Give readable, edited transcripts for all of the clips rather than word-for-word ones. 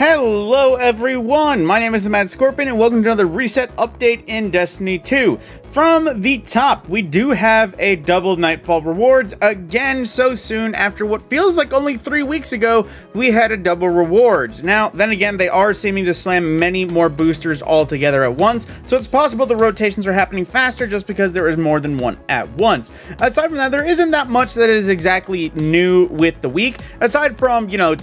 Hello everyone, my name is TheMadScorpyon and welcome to another reset update in Destiny 2. From the top, we do have a double Nightfall rewards again so soon after what feels like only 3 weeks ago we had a double rewards. Now, then again, they are seeming to slam many more boosters all together at once, so it's possible the rotations are happening faster just because there is more than one at once. Aside from that, there isn't that much that is exactly new with the week, aside from, you know,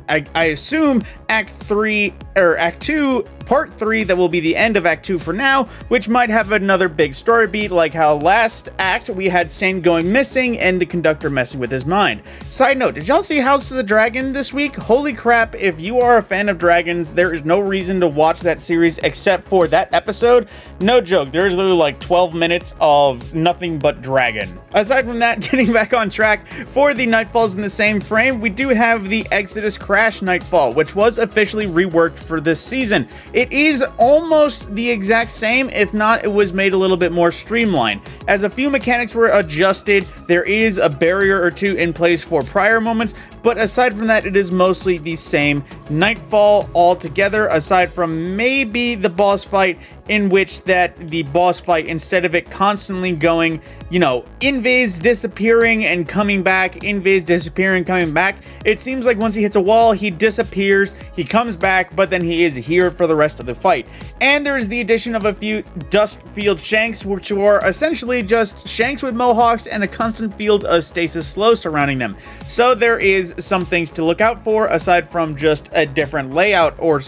I assume Act 3 or Act 2 Part 3 that will be the end of Act 2 for now, which might have another big story beat like how last act we had Sane going missing and the conductor messing with his mind. Side note, did y'all see House of the Dragon this week? Holy crap, if you are a fan of dragons, there is no reason to watch that series except for that episode. No joke, there's literally like 12 minutes of nothing but dragon. Aside from that, getting back on track, for the Nightfalls in the same frame, we do have the Exodus Crash Nightfall, which was officially reworked for this season. It is almost the exact same, if not, it was made a little bit more streamlined. As a few mechanics were adjusted, there is a barrier or two in place for prior moments, but aside from that, it is mostly the same Nightfall altogether, aside from maybe the boss fight, in which that the boss fight, instead of it constantly going, you know, invis disappearing and coming back, invis disappearing, coming back, it seems like once he hits a wall, he disappears, he comes back, but then he is here for the rest of the fight. And there's the addition of a few dust field shanks, which are essentially just shanks with mohawks and a constant field of stasis slow surrounding them. So there is some things to look out for, aside from just a different layout or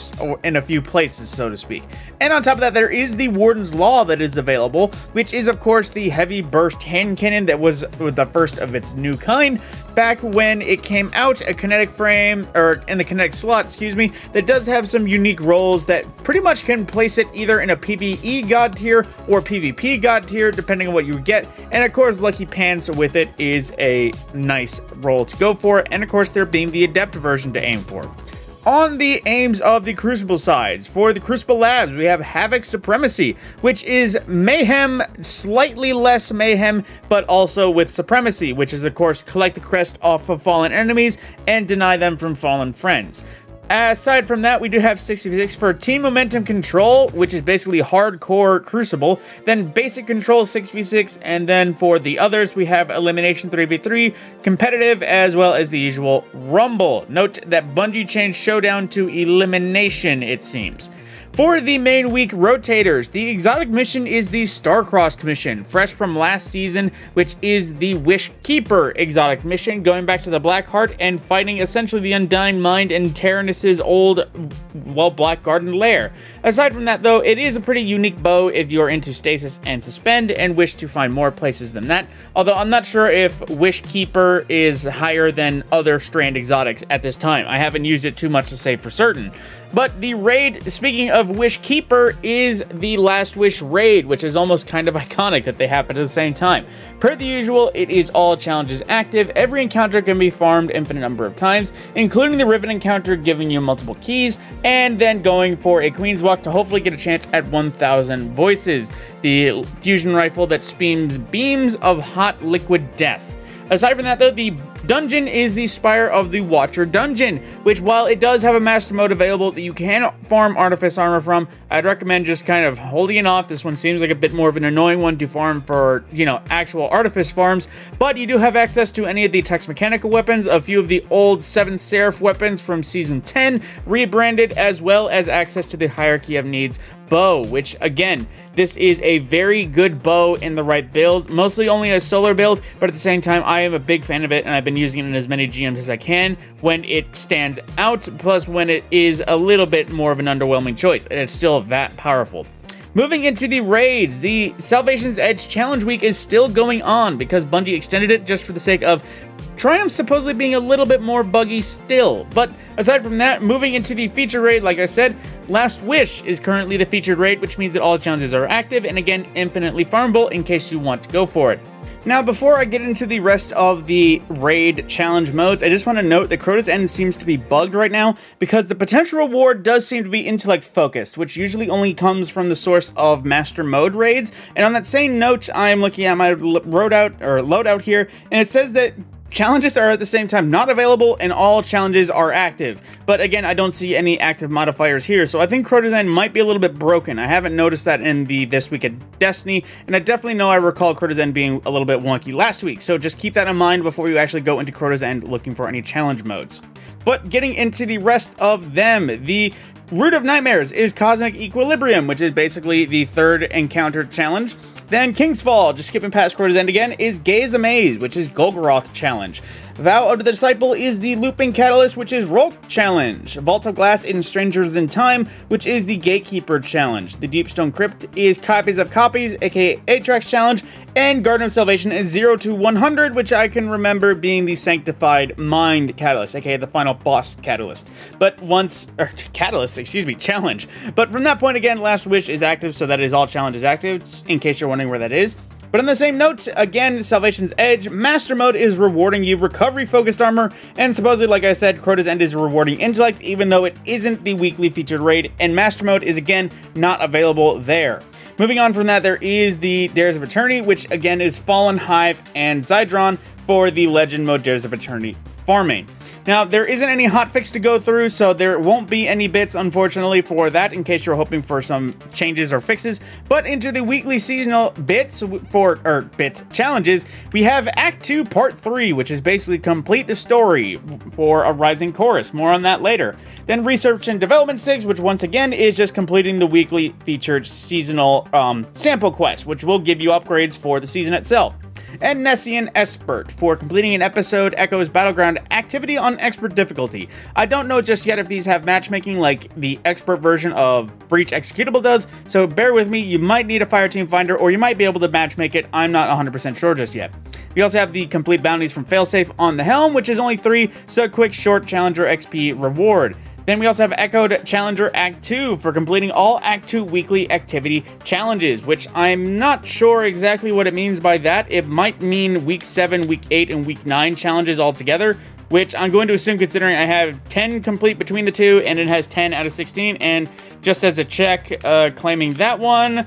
in a few places, so to speak. And on top of that, there is the Warden's Law that is available, which is of course the heavy burst hand cannon that was the first of its new kind back when it came out, a kinetic frame, or in the kinetic slot, excuse me, that does have some unique roles that pretty much can place it either in a PvE god tier or PvP god tier, depending on what you get. And of course, Lucky Pants with it is a nice role to go for, and of course, there being the Adept version to aim for. On the aims of the Crucible sides, for the Crucible Labs, we have Havoc Supremacy, which is Mayhem, slightly less Mayhem, but also with Supremacy, which is, of course, collect the crest off of fallen enemies and deny them from fallen friends. Aside from that, we do have 66 for Team Momentum Control, which is basically hardcore Crucible, then Basic Control 6v6, and then for the others, we have Elimination 3v3, Competitive, as well as the usual Rumble. Note that Bungie changed Showdown to Elimination, it seems. For the main week rotators, the exotic mission is the Star-Crossed mission, fresh from last season, which is the Wish Keeper exotic mission, going back to the Black Heart and fighting essentially the Undying Mind and Tyrannus's old, well, Black Garden lair. Aside from that, though, it is a pretty unique bow if you're into Stasis and Suspend and wish to find more places than that, although I'm not sure if Wish Keeper is higher than other Strand exotics at this time. I haven't used it too much to say for certain. But the raid, speaking of Wish Keeper, is the Last Wish raid, which is almost kind of iconic that they happen at the same time. Per the usual, it is all challenges active. Every encounter can be farmed infinite number of times, including the Rivet encounter giving you multiple keys, and then going for a Queen's Walk to hopefully get a chance at 1,000 voices. The fusion rifle that spews beams of hot liquid death. Aside from that, though, the dungeon is the Spire of the Watcher dungeon, which, while it does have a master mode available that you can farm Artifice armor from, I'd recommend just kind of holding it off. This one seems like a bit more of an annoying one to farm for, you know, actual Artifice farms, but you do have access to any of the Tex Mechanical weapons, a few of the old 7th Seraph weapons from Season 10, rebranded, as well as access to the Hierarchy of Needs bow, which, again, this is a very good bow in the right build, mostly only a solar build, but at the same time, I am a big fan of it, and I've been using it in as many GMs as I can when it stands out, plus when it is a little bit more of an underwhelming choice, and it's still that powerful. Moving into the raids, the Salvation's Edge Challenge Week is still going on because Bungie extended it just for the sake of Triumph supposedly being a little bit more buggy still. But aside from that, moving into the feature raid, like I said, Last Wish is currently the featured raid, which means that all challenges are active and, again, infinitely farmable in case you want to go for it. Now, before I get into the rest of the raid challenge modes, I just want to note that Crota's End seems to be bugged right now because the potential reward does seem to be intellect focused, which usually only comes from the source of master mode raids. And on that same note, I'm looking at my loadout here, and it says that challenges are at the same time not available and all challenges are active. But again, I don't see any active modifiers here, so I think Crota's End might be a little bit broken. I haven't noticed that in the This Week at Destiny, and I definitely know I recall Crota's End being a little bit wonky last week, so just keep that in mind before you actually go into Crota's End looking for any challenge modes. But getting into the rest of them, the Root of Nightmares is Cosmic Equilibrium, which is basically the third encounter challenge. Then King's Fall, just skipping past Crota's End again, is Gaze Amaze, which is Golgoroth challenge. Vow of the Disciple is the Looping Catalyst, which is Rolk challenge. Vault of Glass in Strangers in Time, which is the Gatekeeper challenge. The Deepstone Crypt is Copies of Copies, aka Atrax challenge. And Garden of Salvation is 0 to 100, which I can remember being the Sanctified Mind Catalyst, aka the final boss catalyst. But challenge. But from that point again, Last Wish is active, so that is all challenges active, in case you're wondering where that is. But on the same note, again, Salvation's Edge, Master Mode is rewarding you recovery-focused armor, and supposedly, like I said, Crota's End is rewarding intellect, even though it isn't the weekly featured raid, and Master Mode is, again, not available there. Moving on from that, there is the Dares of Eternity, which, again, is Fallen, Hive, and Zydron for the Legend Mode Dares of Eternity farming. Now, there isn't any hotfix to go through, so there won't be any bits, unfortunately, for that, in case you're hoping for some changes or fixes. But into the weekly seasonal challenges, we have Act 2, Part 3, which is basically complete the story for a Rising Chorus. More on that later. Then Research and Development 6, which once again is just completing the weekly featured seasonal sample quest, which will give you upgrades for the season itself. And Nessian Espert for completing an episode Echo's Battleground activity on expert difficulty. I don't know just yet if these have matchmaking like the expert version of Breach Executable does, so bear with me, you might need a Fireteam Finder or you might be able to matchmake it, I'm not 100% sure just yet. We also have the complete bounties from Failsafe on the Helm, which is only 3, so a quick short Challenger XP reward. Then we also have Echoed Challenger Act 2 for completing all Act 2 weekly activity challenges, which I'm not sure exactly what it means by that. It might mean Week 7, Week 8, and Week 9 challenges altogether, which I'm going to assume considering I have 10 complete between the two, and it has 10 out of 16, and just as a check, claiming that one,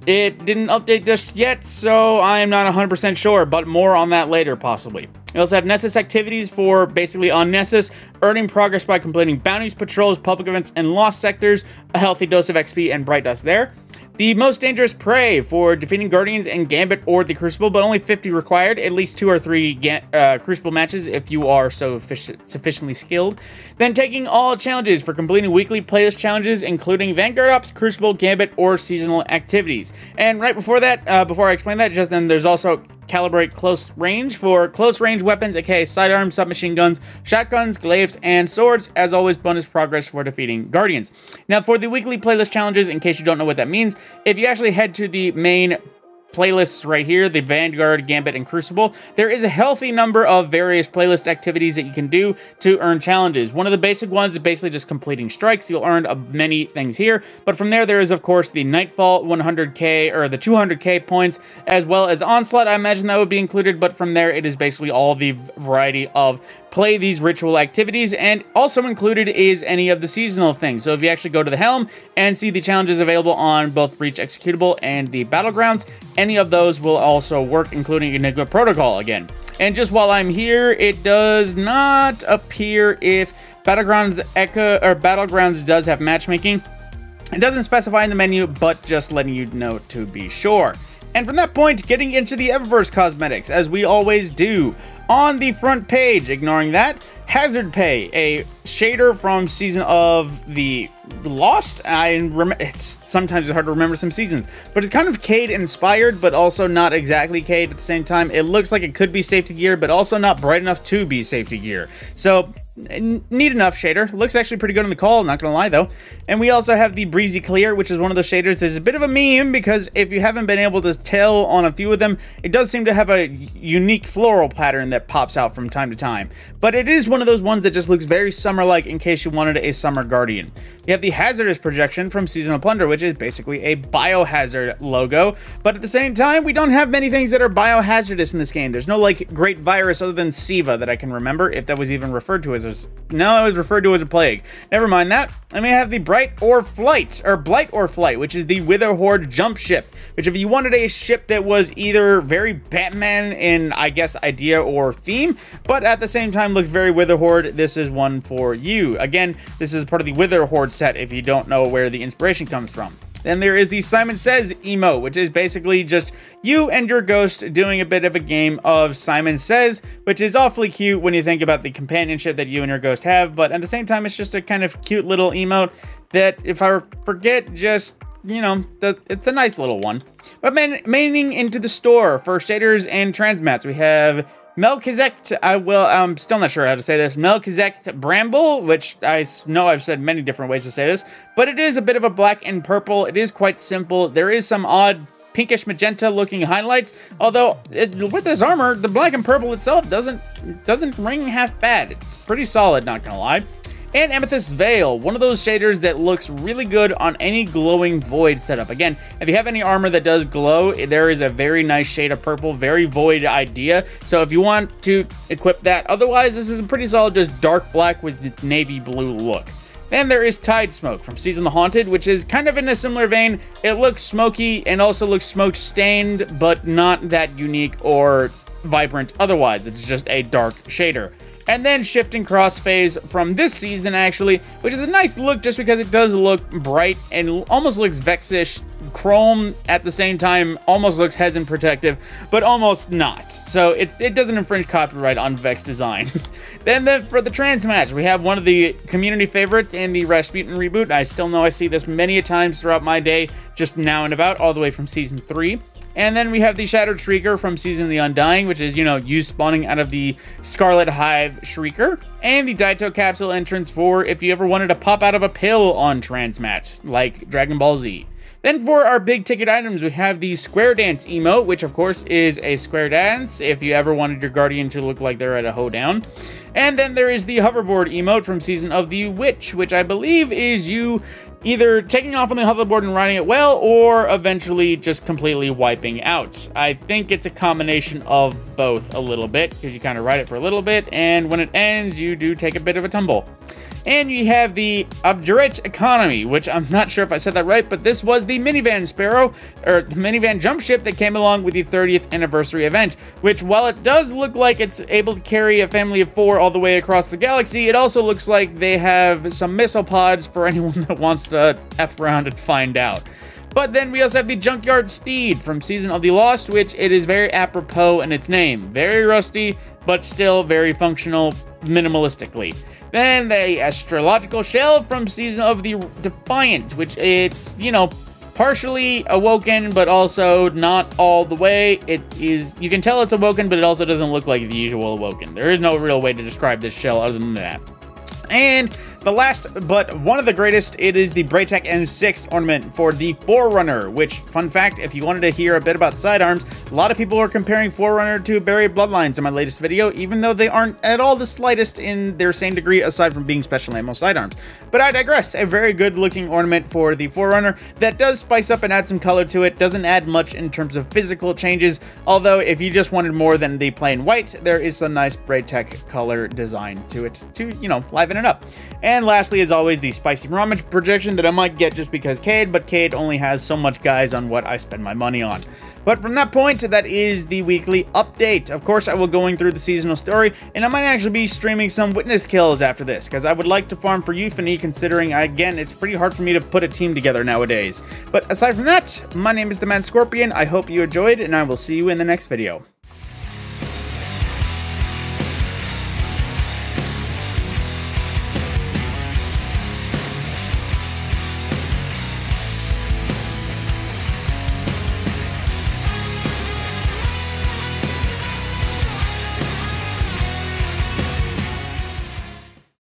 it didn't update just yet, so I'm not 100% sure, but more on that later, possibly. We also have Nessus activities for basically on Nessus, earning progress by completing bounties, patrols, public events, and lost sectors, a healthy dose of XP and Bright Dust there. The Most Dangerous Prey for defeating Guardians and Gambit or the Crucible, but only 50 required, at least 2 or 3 Crucible matches if you are so sufficiently skilled. Then taking all challenges for completing weekly playlist challenges, including Vanguard Ops, Crucible, Gambit, or seasonal activities. And right before that, before I explain that, just then there's also Calibrate Close Range for close range weapons, aka sidearms, submachine guns, shotguns, glaives, and swords. As always, bonus progress for defeating Guardians. Now, for the weekly playlist challenges, in case you don't know what that means, if you actually head to the main playlists right here, the Vanguard, Gambit, and Crucible, there is a healthy number of various playlist activities that you can do to earn challenges. One of the basic ones is basically just completing strikes. You'll earn many things here, but from there is, of course, the NightFall 100k, or the 200k points, as well as Onslaught. I imagine that would be included, but from there, it is basically all the variety of play these ritual activities, and also included is any of the seasonal things. So if you actually go to the Helm and see the challenges available on both Breach Executable and the Battlegrounds, any of those will also work, including Enigma Protocol again. And just while I'm here, it does not appear if Battlegrounds does have matchmaking. It doesn't specify in the menu, but just letting you know to be sure. And from that point, getting into the Eververse cosmetics, as we always do. On the front page, ignoring that, Hazard Pay, a shader from Season of the Lost. It's sometimes hard to remember some seasons, but it's kind of Cade inspired, but also not exactly Cade at the same time. It looks like it could be safety gear, but also not bright enough to be safety gear. So, neat enough shader. Looks actually pretty good on the call, not gonna lie though. And we also have the Breezy Clear, which is one of those shaders that's a bit of a meme, because if you haven't been able to tell on a few of them, it does seem to have a unique floral pattern that pops out from time to time. But it is one of those ones that just looks very summer-like in case you wanted a summer guardian. You have the Hazardous projection from Seasonal Plunder, which is basically a biohazard logo, but at the same time, we don't have many things that are biohazardous in this game. There's no like great virus other than Siva that I can remember, if that was even referred to as No, it was referred to as a plague. Never mind that. And we have the Blight or Flight, which is the Wither Horde jump ship, which if you wanted a ship that was either very Batman in, I guess, idea or theme, but at the same time looked very Wither Horde, this is one for you. Again, this is part of the Wither Horde set if you don't know where the inspiration comes from. Then there is the Simon Says emote, which is basically just you and your ghost doing a bit of a game of Simon Says, which is awfully cute when you think about the companionship that you and your ghost have, but at the same time, it's just a kind of cute little emote that, if I forget, just, you know, it's a nice little one. But maining into the store for shaders and transmats, we have Melchizedek, I'm still not sure how to say this, Melchizedek Bramble, which I know I've said many different ways to say this, but it is a bit of a black and purple. It is quite simple. There is some odd pinkish magenta looking highlights, although with this armor, the black and purple itself doesn't ring half bad. It's pretty solid, not gonna lie. And Amethyst Veil, one of those shaders that looks really good on any glowing void setup. Again, if you have any armor that does glow, there is a very nice shade of purple, very void idea. So if you want to equip that, otherwise this is a pretty solid, just dark black with navy blue look. Then there is Tide Smoke from Season the Haunted, which is kind of in a similar vein. It looks smoky and also looks smoke stained, but not that unique or vibrant otherwise. It's just a dark shader. And then Shifting Crossphase from this season, actually, which is a nice look just because it does look bright and almost looks Vex-ish. Chrome at the same time almost looks Hezen protective, but almost not. So it doesn't infringe copyright on Vex design. Then for the trans match, we have one of the community favorites in the Rasputin reboot. I still know I see this many a times throughout my day, just now and about, all the way from Season 3. And then we have the Shattered Shrieker from Season of the Undying, which is, you know, you spawning out of the Scarlet Hive Shrieker. And the Daito Capsule entrance for if you ever wanted to pop out of a pill on Transmatch, like Dragon Ball Z. Then for our big ticket items, we have the Square Dance emote, which of course is a square dance if you ever wanted your Guardian to look like they're at a hoedown. And then there is the Hoverboard emote from Season of the Witch, which I believe is you either taking off on the hoverboard and riding it well, or eventually just completely wiping out. I think it's a combination of both a little bit, because you kind of ride it for a little bit, and when it ends, you do take a bit of a tumble. And you have the Obdurate Economy, which I'm not sure if I said that right, but this was the minivan Sparrow, or the minivan jump ship that came along with the 30th anniversary event, which while it does look like it's able to carry a family of 4 all the way across the galaxy, it also looks like they have some missile pods for anyone that wants to F around and find out. But then we also have the Junkyard Steed from Season of the Lost, which it is very apropos in its name. Very rusty, but still very functional minimalistically. Then the Astrological Shell from Season of the Defiant, which it's, you know, partially awoken, but also not all the way. It is, you can tell it's awoken, but it also doesn't look like the usual awoken. There is no real way to describe this shell other than that. And the last, but one of the greatest, it is the Braytech M6 ornament for the Forerunner, which, fun fact, if you wanted to hear a bit about sidearms, a lot of people are comparing Forerunner to Buried Bloodlines in my latest video, even though they aren't at all the slightest in their same degree, aside from being special ammo sidearms. But I digress. A very good looking ornament for the Forerunner that does spice up and add some color to it, doesn't add much in terms of physical changes, although if you just wanted more than the plain white, there is some nice Braytech color design to it to, you know, liven it up. And lastly, as always, the spicy ramen projection that I might get just because Cade, but Cade only has so much guys on what I spend my money on. But from that point, that is the weekly update. Of course, I will going through the seasonal story, and I might actually be streaming some witness kills after this, because I would like to farm for Euphony, considering, again, it's pretty hard for me to put a team together nowadays. But aside from that, my name is TheMadScorpyon. I hope you enjoyed, and I will see you in the next video.